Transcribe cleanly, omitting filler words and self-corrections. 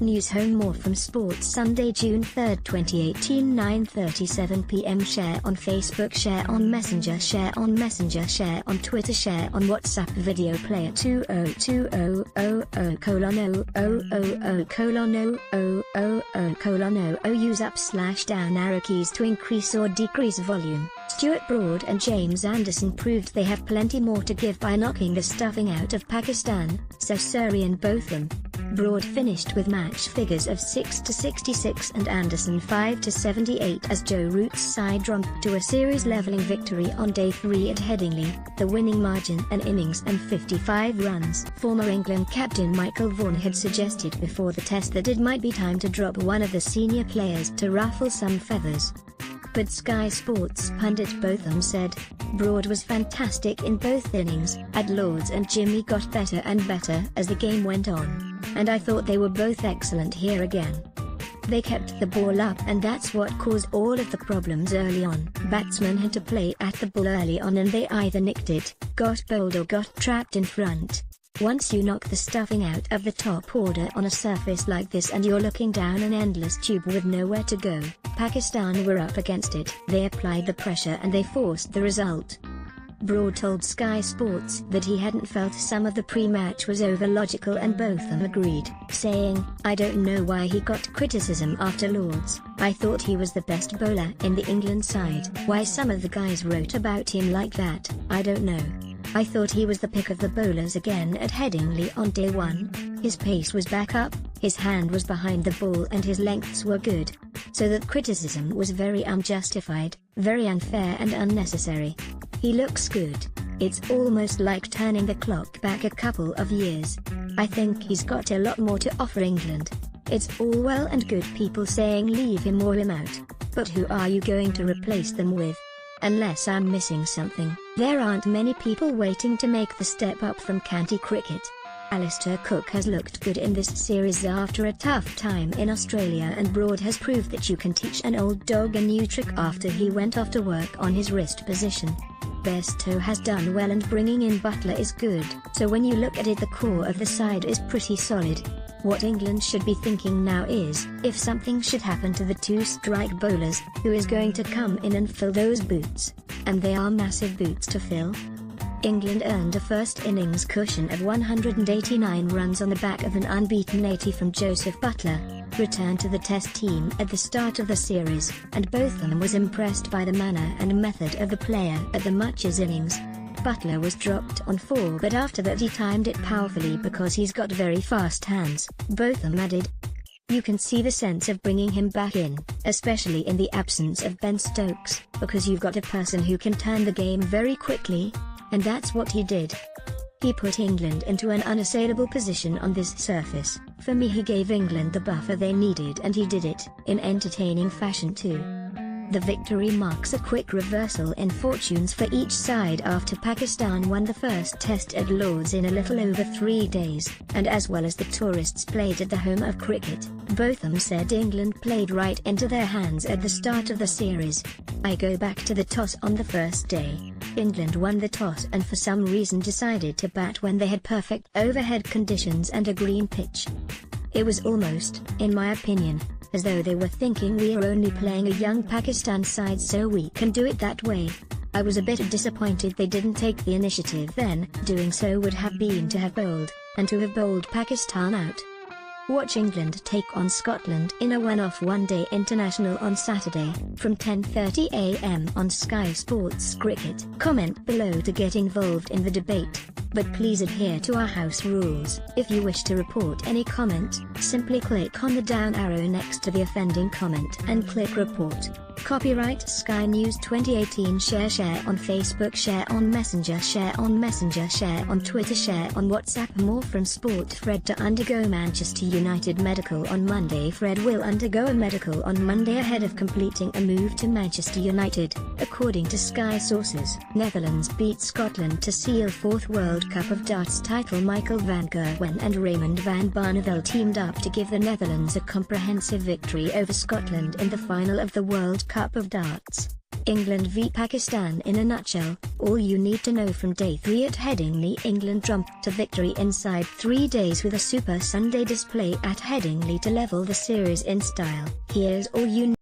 News home more from Sports Sunday, June 3, 2018, 9:37 p.m. Share on Facebook, share on Messenger, share on Messenger, share on Twitter, share on WhatsApp. Video player 202000:000:000:000 use up/down arrow keys to increase or decrease volume. Stuart Broad and James Anderson proved they have plenty more to give by knocking the stuffing out of Pakistan, so Sir Ian Botham. Broad finished with match figures of 6-66 and Anderson 5-78 as Joe Root's side jumped to a series-leveling victory on day 3 at Headingley, the winning margin an innings and 55 runs. Former England captain Michael Vaughan had suggested before the test that it might be time to drop one of the senior players to ruffle some feathers. But Sky Sports pundit Botham said, "Broad was fantastic in both innings at Lord's and Jimmy got better and better as the game went on. And I thought they were both excellent here again. They kept the ball up and that's what caused all of the problems early on. Batsmen had to play at the ball early on and they either nicked it, got bowled or got trapped in front. Once you knock the stuffing out of the top order on a surface like this and you're looking down an endless tube with nowhere to go, Pakistan were up against it. They applied the pressure and they forced the result." Broad told Sky Sports that he hadn't felt some of the pre-match was over-logical and Botham agreed, saying, "I don't know why he got criticism after Lord's. I thought he was the best bowler in the England side. Why some of the guys wrote about him like that, I don't know. I thought he was the pick of the bowlers again at Headingley on day 1. His pace was back up, his hand was behind the ball and his lengths were good. So that criticism was very unjustified, very unfair and unnecessary. He looks good. It's almost like turning the clock back a couple of years. I think he's got a lot more to offer England. It's all well and good people saying leave him or him out, but who are you going to replace them with? Unless I'm missing something, there aren't many people waiting to make the step up from county cricket. Alistair Cook has looked good in this series after a tough time in Australia and Broad has proved that you can teach an old dog a new trick after he went off to work on his wrist position. Bairstow has done well and bringing in Butler is good, so when you look at it the core of the side is pretty solid. What England should be thinking now is, if something should happen to the two strike bowlers, who is going to come in and fill those boots? And they are massive boots to fill." England earned a first innings cushion of 189 runs on the back of an unbeaten 80 from Joseph Butler, returned to the Test team at the start of the series, and Botham was impressed by the manner and method of the player at the Matches innings. Butler was dropped on 4 but after that he timed it powerfully because he's got very fast hands, Botham added. You can see the sense of bringing him back in, especially in the absence of Ben Stokes, because you've got a person who can turn the game very quickly. And that's what he did. He put England into an unassailable position on this surface. For me he gave England the buffer they needed and he did it in entertaining fashion too. The victory marks a quick reversal in fortunes for each side after Pakistan won the first test at Lord's in a little over 3 days, and as well as the tourists played at the home of cricket, Botham said England played right into their hands at the start of the series. I go back to the toss on the first day. England won the toss and for some reason decided to bat when they had perfect overhead conditions and a green pitch. It was almost, in my opinion, as though they were thinking we are only playing a young Pakistan side so we can do it that way. I was a bit disappointed they didn't take the initiative then. Doing so would have been to have bowled, and to have bowled Pakistan out. Watch England take on Scotland in a one-off one-day international on Saturday, from 10:30 AM on Sky Sports Cricket. Comment below to get involved in the debate, but please adhere to our house rules. If you wish to report any comment, simply click on the down arrow next to the offending comment and click report. Copyright Sky News 2018. Share on Facebook, share on Messenger, share on Messenger, share on Twitter, share on WhatsApp. More from sport. Fred to undergo Manchester United medical on Monday. Fred will undergo a medical on Monday ahead of completing a move to Manchester United, according to Sky sources. Netherlands beat Scotland to seal 4th World Cup of Darts title. Michael van Gerwen and Raymond van Barneveld teamed up to give the Netherlands a comprehensive victory over Scotland in the final of the World Cup of Darts. England v Pakistan in a nutshell, all you need to know from day 3 at Headingley. England jumped to victory inside 3 days with a Super Sunday display at Headingley to level the series in style. Here's all you